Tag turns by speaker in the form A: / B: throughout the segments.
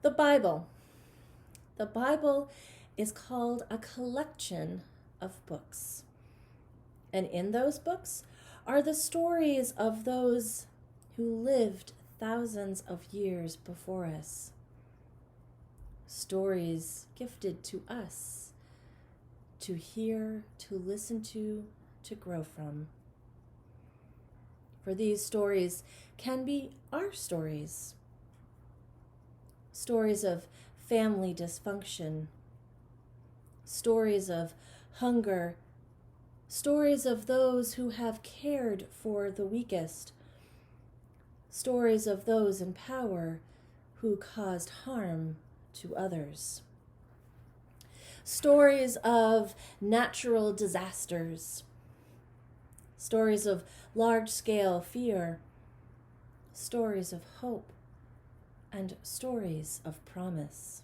A: The Bible. The Bible is called a collection of books. And in those books are the stories of those who lived thousands of years before us. Stories gifted to us to hear, to listen to grow from. For these stories can be our stories. Stories of family dysfunction, stories of hunger, stories of those who have cared for the weakest, stories of those in power who caused harm to others, stories of natural disasters, stories of large-scale fear, stories of hope, and stories of promise.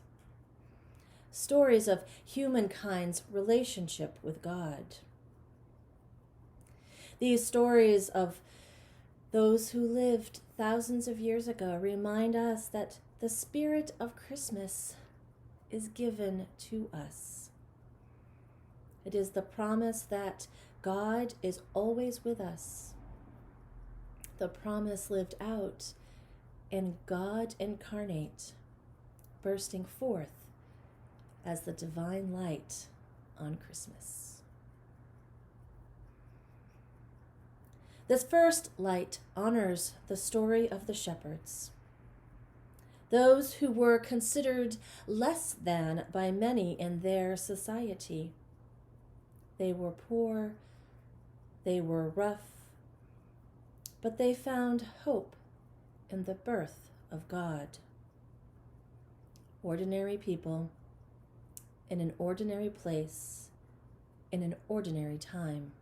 A: Stories of humankind's relationship with God. These stories of those who lived thousands of years ago remind us that the spirit of Christmas is given to us. It is the promise that God is always with us. The promise lived out in God incarnate, bursting forth as the divine light on Christmas. This first light honors the story of the shepherds, those who were considered less than by many in their society. They were poor, they were rough, but they found hope in the birth of God. Ordinary people in an ordinary place, in an ordinary time.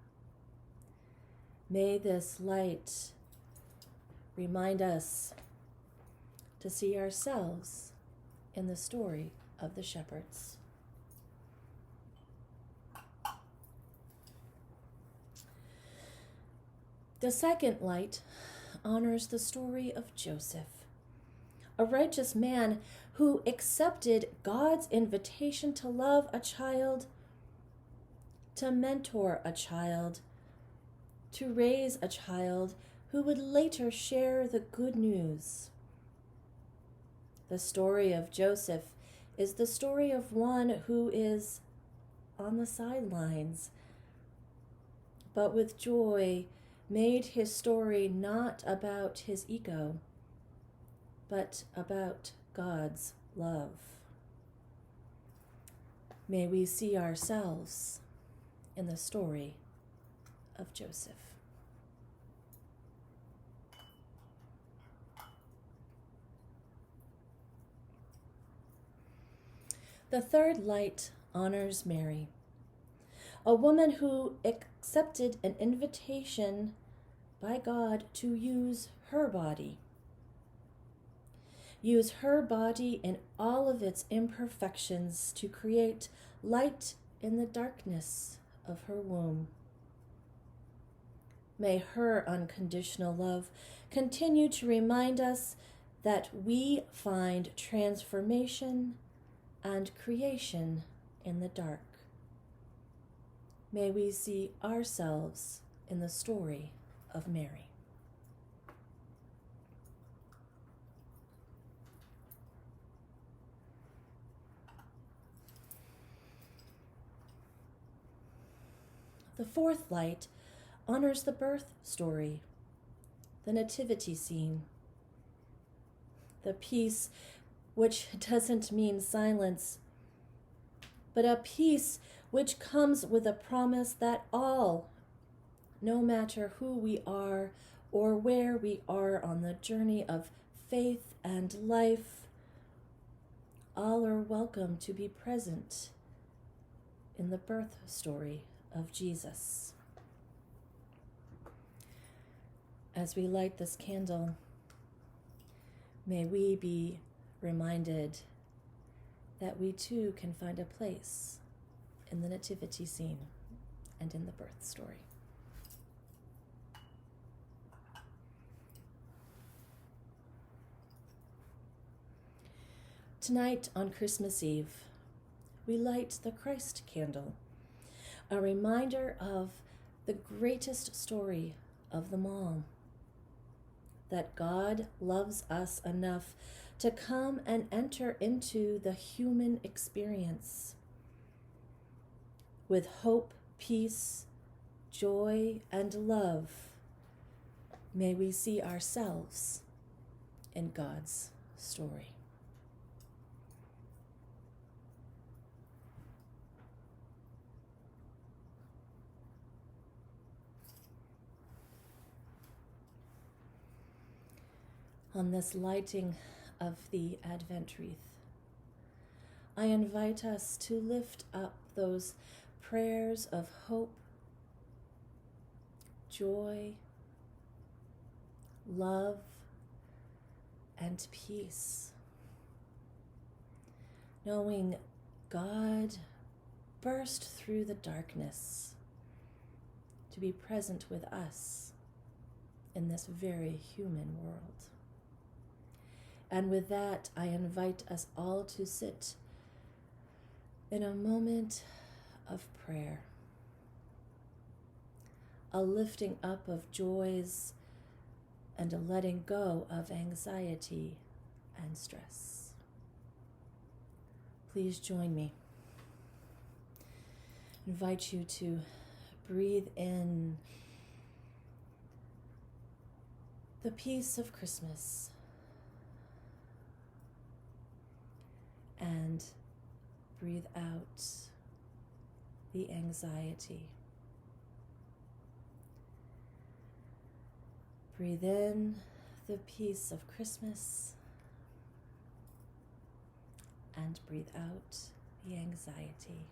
A: May this light remind us to see ourselves in the story of the shepherds. The second light honors the story of Joseph, a righteous man who accepted God's invitation to love a child, to mentor a child, to raise a child who would later share the good news. The story of Joseph is the story of one who is on the sidelines, but with joy made his story not about his ego, but about God's love. May we see ourselves in the story of Joseph. The third light honors Mary, a woman who accepted an invitation by God to use her body. Use her body in all of its imperfections to create light in the darkness of her womb. May her unconditional love continue to remind us that we find transformation and creation in the dark. May we see ourselves in the story of Mary. The fourth light honors the birth story, the nativity scene, the peace which doesn't mean silence, but a peace which comes with a promise that all, no matter who we are or where we are on the journey of faith and life, all are welcome to be present in the birth story of Jesus. As we light this candle, may we be reminded that we too can find a place in the nativity scene and in the birth story. Tonight on Christmas Eve, we light the Christ candle, a reminder of the greatest story of them all, that God loves us enough to come and enter into the human experience. With hope, peace, joy, and love, may we see ourselves in God's story. On this lighting of the Advent wreath, I invite us to lift up those prayers of hope, joy, love, and peace, knowing God burst through the darkness to be present with us in this very human world. And with that, I invite us all to sit in a moment of prayer, a lifting up of joys and a letting go of anxiety and stress. Please join me. I invite you to breathe in the peace of Christmas and breathe out the anxiety. Breathe in the peace of Christmas and breathe out the anxiety.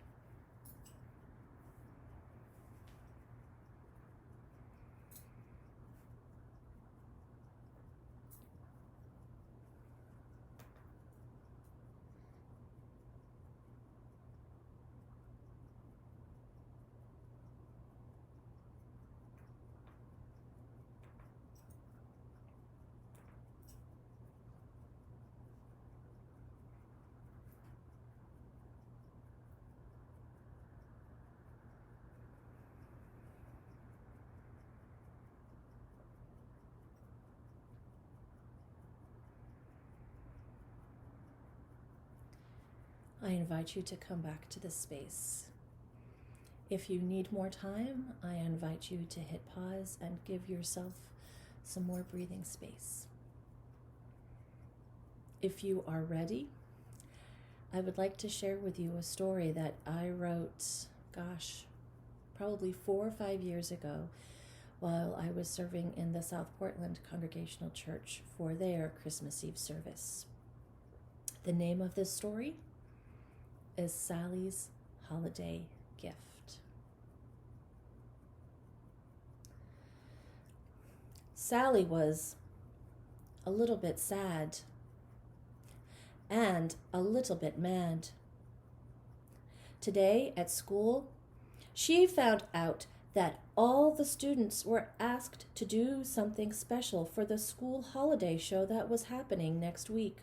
A: I invite you to come back to this space. If you need more time, I invite you to hit pause and give yourself some more breathing space. If you are ready, I would like to share with you a story that I wrote, probably 4 or 5 years ago while I was serving in the South Portland Congregational Church for their Christmas Eve service. The name of this story is Sally's Holiday Gift. Sally was a little bit sad and a little bit mad. Today at school, she found out that all the students were asked to do something special for the school holiday show that was happening next week.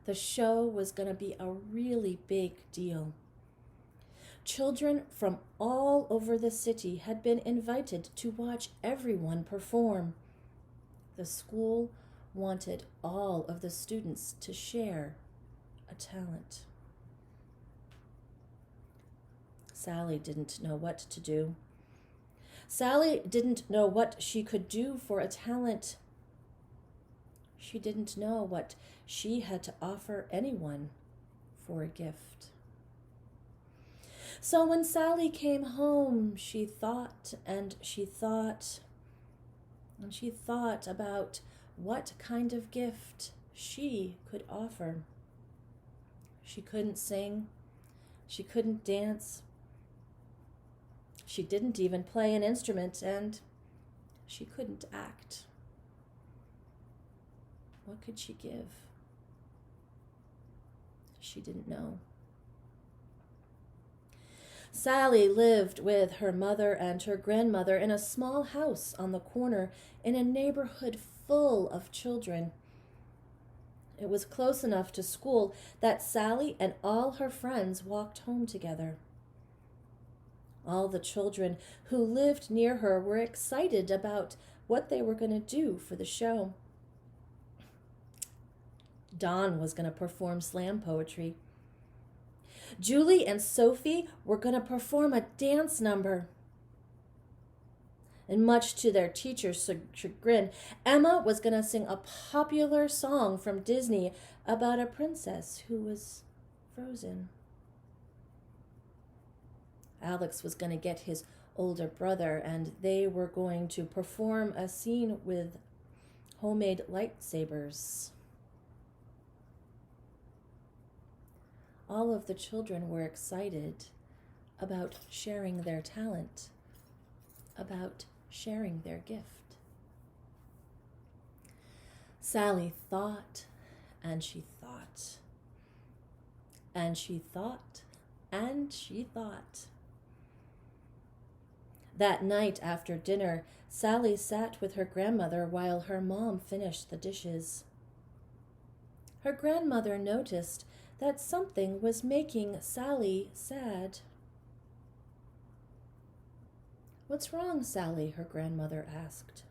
A: The show was going to be a really big deal. Children from all over the city had been invited to watch everyone perform. The school wanted all of the students to share a talent. Sally didn't know what to do. Sally didn't know what she could do for a talent. She didn't know what she had to offer anyone for a gift. So when Sally came home, she thought and she thought and she thought about what kind of gift she could offer. She couldn't sing. She couldn't dance. She didn't even play an instrument, and she couldn't act. What could she give? She didn't know. Sally lived with her mother and her grandmother in a small house on the corner in a neighborhood full of children. It was close enough to school that Sally and all her friends walked home together. All the children who lived near her were excited about what they were going to do for the show. Dawn was going to perform slam poetry. Julie and Sophie were going to perform a dance number. And much to their teacher's chagrin, Emma was going to sing a popular song from Disney about a princess who was frozen. Alex was going to get his older brother, and they were going to perform a scene with homemade lightsabers. All of the children were excited about sharing their talent, about sharing their gift. Sally thought, and she thought, and she thought, and she thought. That night after dinner, Sally sat with her grandmother while her mom finished the dishes. Her grandmother noticed that something was making Sally sad. "What's wrong, Sally?" her grandmother asked.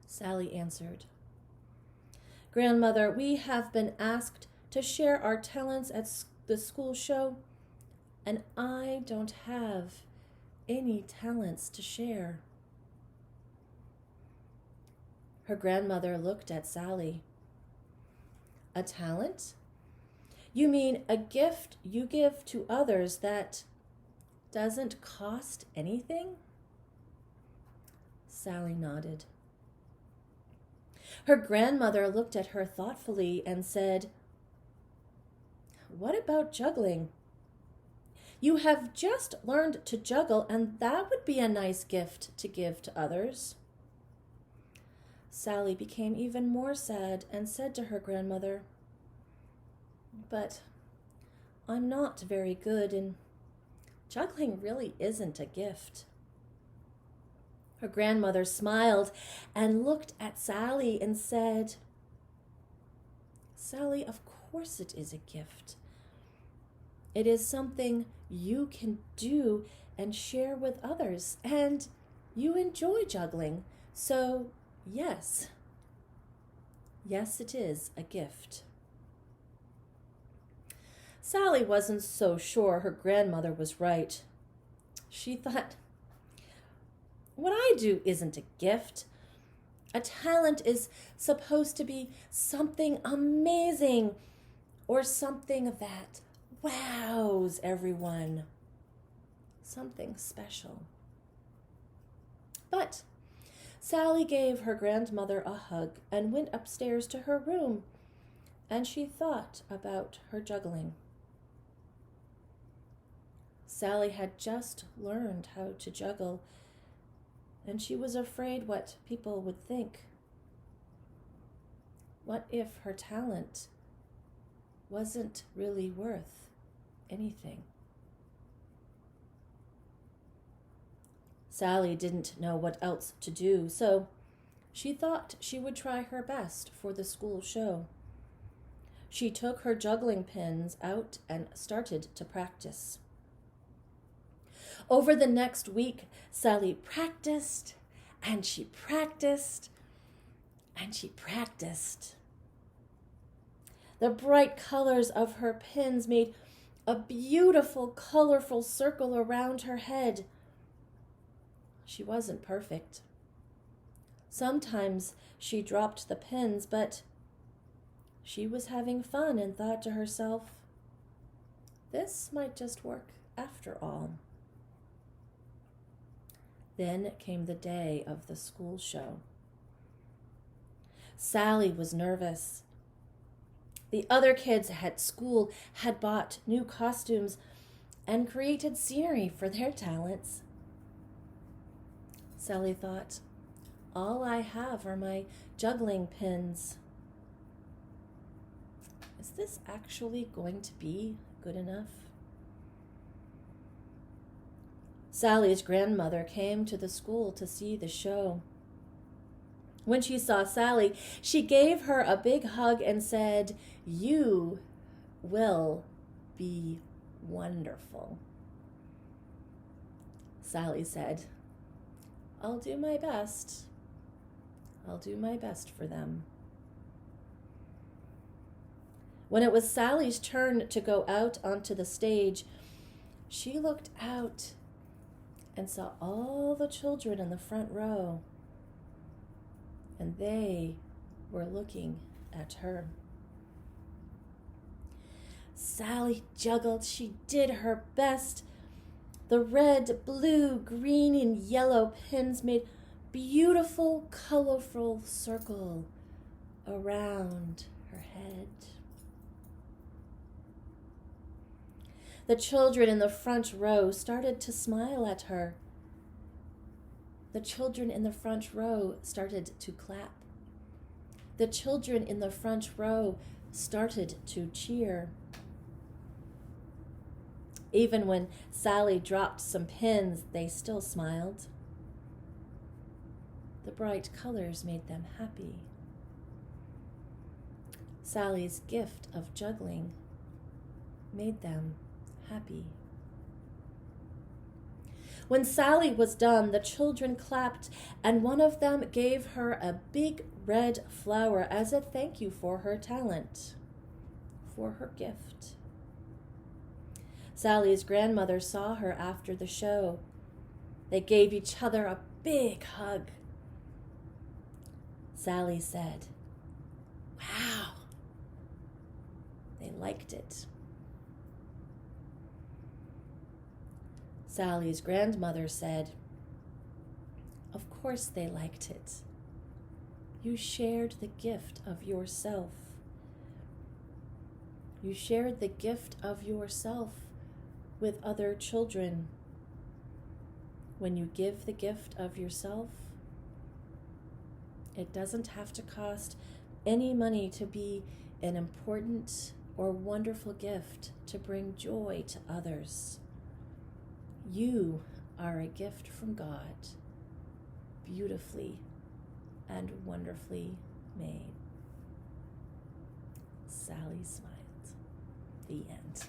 A: Sally answered, "Grandmother, we have been asked to share our talents at the school show, and I don't have any talents to share." Her grandmother looked at Sally. "A talent? You mean a gift you give to others that doesn't cost anything?" Sally nodded. Her grandmother looked at her thoughtfully and said, "What about juggling? You have just learned to juggle, and that would be a nice gift to give to others." Sally became even more sad and said to her grandmother, "But I'm not very good, and juggling really isn't a gift." Her grandmother smiled and looked at Sally and said, "Sally, of course it is a gift. It is something you can do and share with others, and you enjoy juggling. So, yes, it is a gift." Sally wasn't so sure her grandmother was right. She thought, "What I do isn't a gift. A talent is supposed to be something amazing or something that wows everyone, something special." But Sally gave her grandmother a hug and went upstairs to her room, and she thought about her juggling. Sally had just learned how to juggle, and she was afraid what people would think. What if her talent wasn't really worth anything? Sally didn't know what else to do, so she thought she would try her best for the school show. She took her juggling pins out and started to practice. Over the next week, Sally practiced, and she practiced, and she practiced. The bright colors of her pins made a beautiful, colorful circle around her head. She wasn't perfect. Sometimes she dropped the pins, but she was having fun and thought to herself, "This might just work after all." Then came the day of the school show. Sally was nervous. The other kids at school had bought new costumes and created scenery for their talents. Sally thought, "All I have are my juggling pins. Is this actually going to be good enough?" Sally's grandmother came to the school to see the show. When she saw Sally, she gave her a big hug and said, "You will be wonderful." Sally said, "I'll do my best. I'll do my best for them." When it was Sally's turn to go out onto the stage, she looked out and saw all the children in the front row, and they were looking at her. Sally juggled. She did her best. The red, blue, green, and yellow pins made beautiful, colorful circle around her head. The children in the front row started to smile at her. The children in the front row started to clap. The children in the front row started to cheer. Even when Sally dropped some pins, they still smiled. The bright colors made them happy. Sally's gift of juggling made them happy. When Sally was done, the children clapped, and one of them gave her a big red flower as a thank you for her talent, for her gift. Sally's grandmother saw her after the show. They gave each other a big hug. Sally said, "Wow." They liked it. Sally's grandmother said, "Of course they liked it. You shared the gift of yourself. You shared the gift of yourself with other children. When you give the gift of yourself, it doesn't have to cost any money to be an important or wonderful gift to bring joy to others. You are a gift from God, beautifully and wonderfully made." Sally smiled. The end.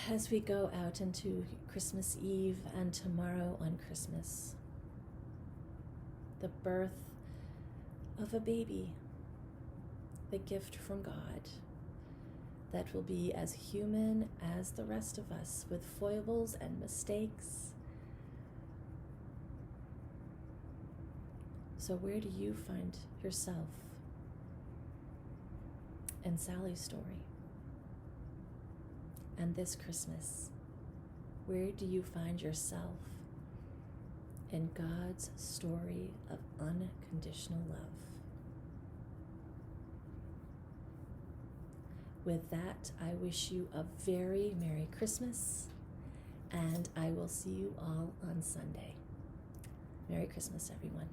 A: As we go out into Christmas Eve and tomorrow on Christmas, the birth of a baby, the gift from God that will be as human as the rest of us, with foibles and mistakes. So where do you find yourself in Sally's story? And this Christmas, where do you find yourself in God's story of unconditional love? With that, I wish you a very Merry Christmas, and I will see you all on Sunday. Merry Christmas, everyone.